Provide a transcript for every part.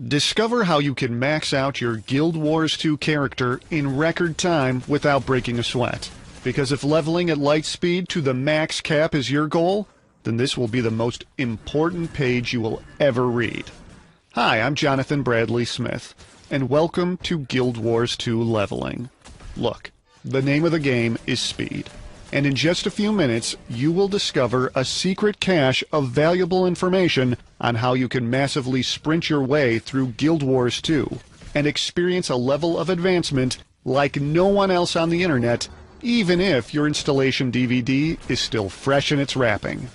Discover how you can max out your Guild Wars 2 character in record time without breaking a sweat. Because if leveling at light speed to the max cap is your goal, then this will be the most important page you will ever read. Hi, I'm Jonathan Bradley Smith, and welcome to Guild Wars 2 Leveling. Look, the name of the game is speed, and in just a few minutes you will discover a secret cache of valuable information on how you can massively sprint your way through Guild Wars 2 and experience a level of advancement like no one else on the internet, even if your installation DVD is still fresh in its wrapping.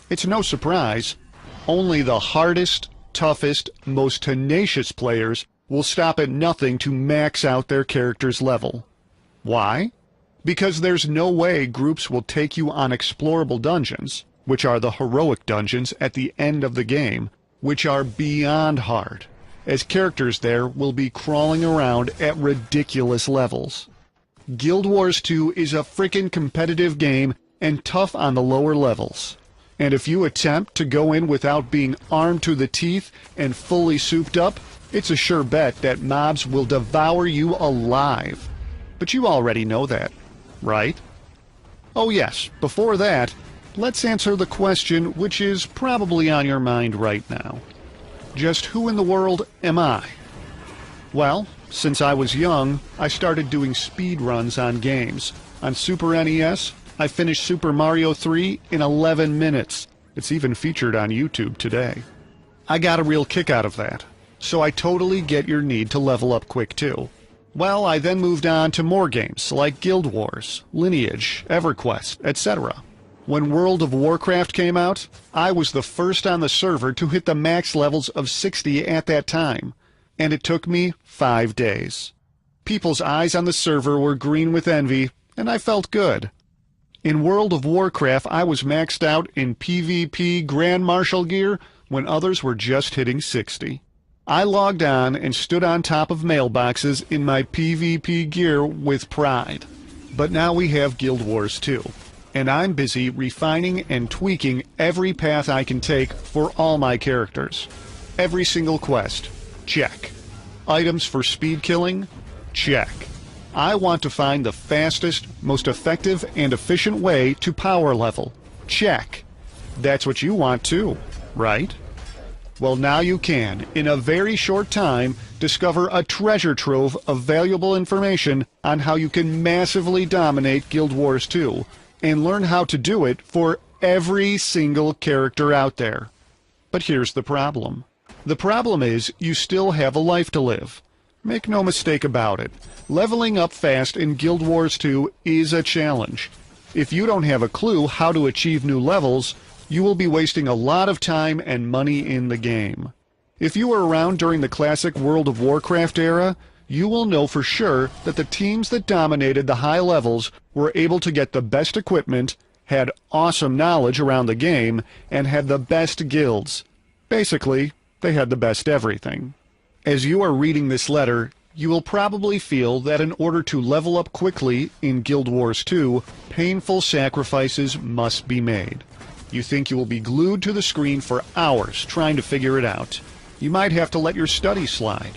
It's no surprise, only the hardest, toughest, most tenacious players will stop at nothing to max out their character's level. Why? Because there's no way groups will take you on explorable dungeons, which are the heroic dungeons at the end of the game, which are beyond hard, as characters there will be crawling around at ridiculous levels. Guild Wars 2 is a frickin' competitive game and tough on the lower levels. And if you attempt to go in without being armed to the teeth and fully souped up, it's a sure bet that mobs will devour you alive. But you already know that, right? Oh yes, before that, let's answer the question which is probably on your mind right now. Just who in the world am I? Well, since I was young, I started doing speed runs on games. On Super NES, I finished Super Mario 3 in 11 minutes. It's even featured on YouTube today. I got a real kick out of that, so I totally get your need to level up quick too. Well, I then moved on to more games like Guild Wars, Lineage, EverQuest, etc. When World of Warcraft came out, I was the first on the server to hit the max levels of 60 at that time, and it took me 5 days. People's eyes on the server were green with envy, and I felt good. In World of Warcraft, I was maxed out in PvP Grand Marshal gear when others were just hitting 60. I logged on and stood on top of mailboxes in my PvP gear with pride. But now we have Guild Wars 2, and I'm busy refining and tweaking every path I can take for all my characters. Every single quest, check. Items for speed killing, check. I want to find the fastest, most effective, and efficient way to power level, check. That's what you want too, right? Well, now you can, in a very short time, discover a treasure trove of valuable information on how you can massively dominate Guild Wars 2, and learn how to do it for every single character out there. But here's the problem. The problem is you still have a life to live. Make no mistake about it, leveling up fast in Guild Wars 2 is a challenge. If you don't have a clue how to achieve new levels, you will be wasting a lot of time and money in the game. If you were around during the classic World of Warcraft era, you will know for sure that the teams that dominated the high levels were able to get the best equipment, had awesome knowledge around the game, and had the best guilds. Basically, they had the best everything. As you are reading this letter, you will probably feel that in order to level up quickly in Guild Wars 2, painful sacrifices must be made. You think you will be glued to the screen for hours trying to figure it out. You might have to let your studies slide.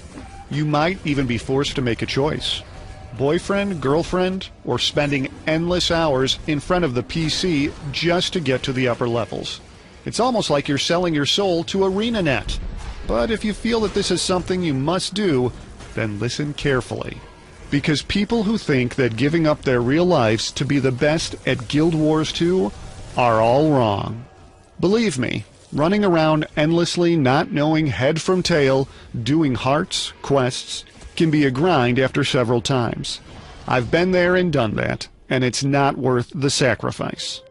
You might even be forced to make a choice. Boyfriend, girlfriend, or spending endless hours in front of the PC just to get to the upper levels. It's almost like you're selling your soul to ArenaNet. But if you feel that this is something you must do, then listen carefully. Because people who think that giving up their real lives to be the best at Guild Wars 2 are all wrong. Believe me, running around endlessly not knowing head from tail, doing hearts, quests, can be a grind after several times. I've been there and done that, and it's not worth the sacrifice.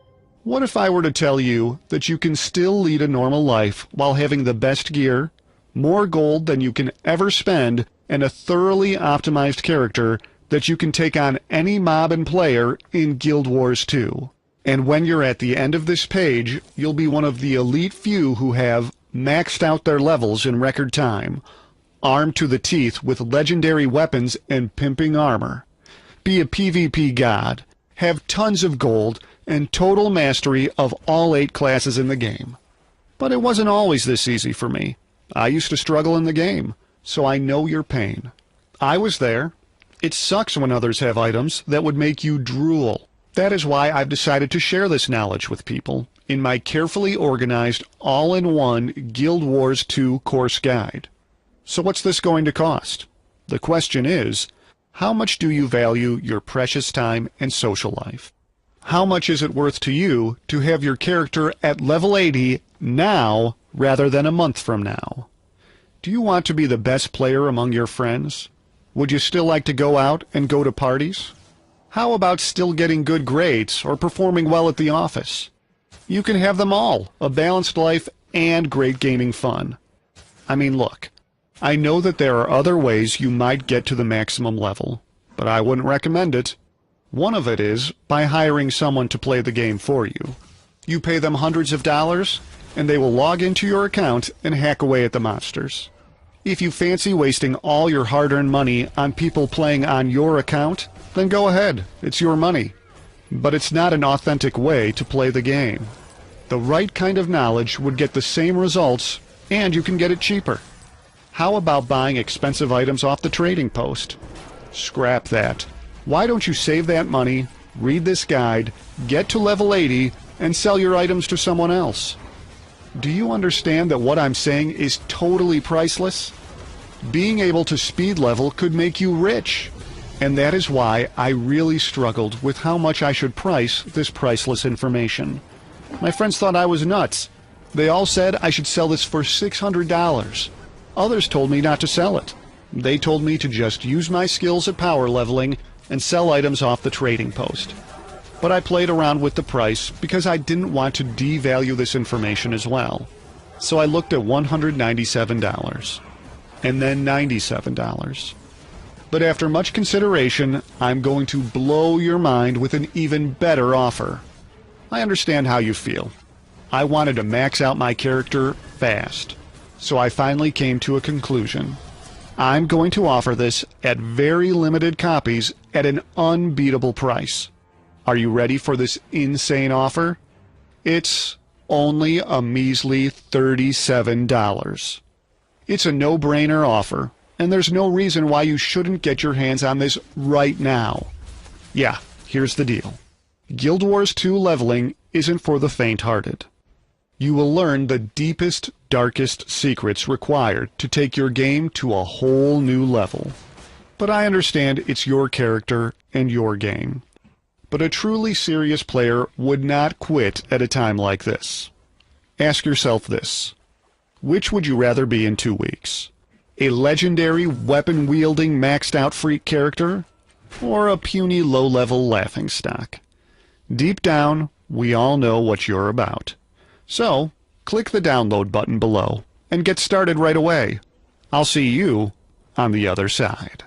What if I were to tell you that you can still lead a normal life while having the best gear, more gold than you can ever spend, and a thoroughly optimized character that you can take on any mob and player in Guild Wars 2? And when you're at the end of this page, you'll be one of the elite few who have maxed out their levels in record time, armed to the teeth with legendary weapons and pimping armor. Be a PvP god, have tons of gold, and total mastery of all 8 classes in the game. But it wasn't always this easy for me. I used to struggle in the game. so I know your pain. I was there. It sucks when others have items that would make you drool. That is why I've decided to share this knowledge with people in my carefully organized, all-in-one Guild Wars 2 course guide. So what's this going to cost? The question is, how much do you value your precious time and social life? How much is it worth to you to have your character at level 80 now rather than a month from now? Do you want to be the best player among your friends? Would you still like to go out and go to parties? How about still getting good grades or performing well at the office? You can have them all, a balanced life and great gaming fun. I mean, look, I know that there are other ways you might get to the maximum level, but I wouldn't recommend it. One of it is by hiring someone to play the game for you. You pay them hundreds of dollars, and they will log into your account and hack away at the monsters. If you fancy wasting all your hard-earned money on people playing on your account, then go ahead, it's your money. But it's not an authentic way to play the game. The right kind of knowledge would get the same results, and you can get it cheaper. How about buying expensive items off the trading post? Scrap that. Why don't you save that money, read this guide, get to level 80, and sell your items to someone else? Do you understand that what I'm saying is totally priceless? Being able to speed level could make you rich. And that is why I really struggled with how much I should price this priceless information. My friends thought I was nuts. They all said I should sell this for $600. Others told me not to sell it. They told me to just use my skills at power leveling and sell items off the trading post. But I played around with the price because I didn't want to devalue this information as well. So I looked at $197 and then $97. But after much consideration, I'm going to blow your mind with an even better offer. I understand how you feel. I wanted to max out my character fast. So I finally came to a conclusion. I'm going to offer this at very limited copies at an unbeatable price. Are you ready for this insane offer? It's only a measly $37. It's a no-brainer offer, and there's no reason why you shouldn't get your hands on this right now. Yeah, here's the deal. Guild Wars 2 leveling isn't for the faint-hearted. You will learn the deepest, darkest secrets required to take your game to a whole new level. But I understand it's your character and your game. But a truly serious player would not quit at a time like this. Ask yourself this. Which would you rather be in 2 weeks? A legendary, weapon-wielding, maxed-out freak character? Or a puny, low-level laughingstock? Deep down, we all know what you're about. So, click the download button below and get started right away. I'll see you on the other side.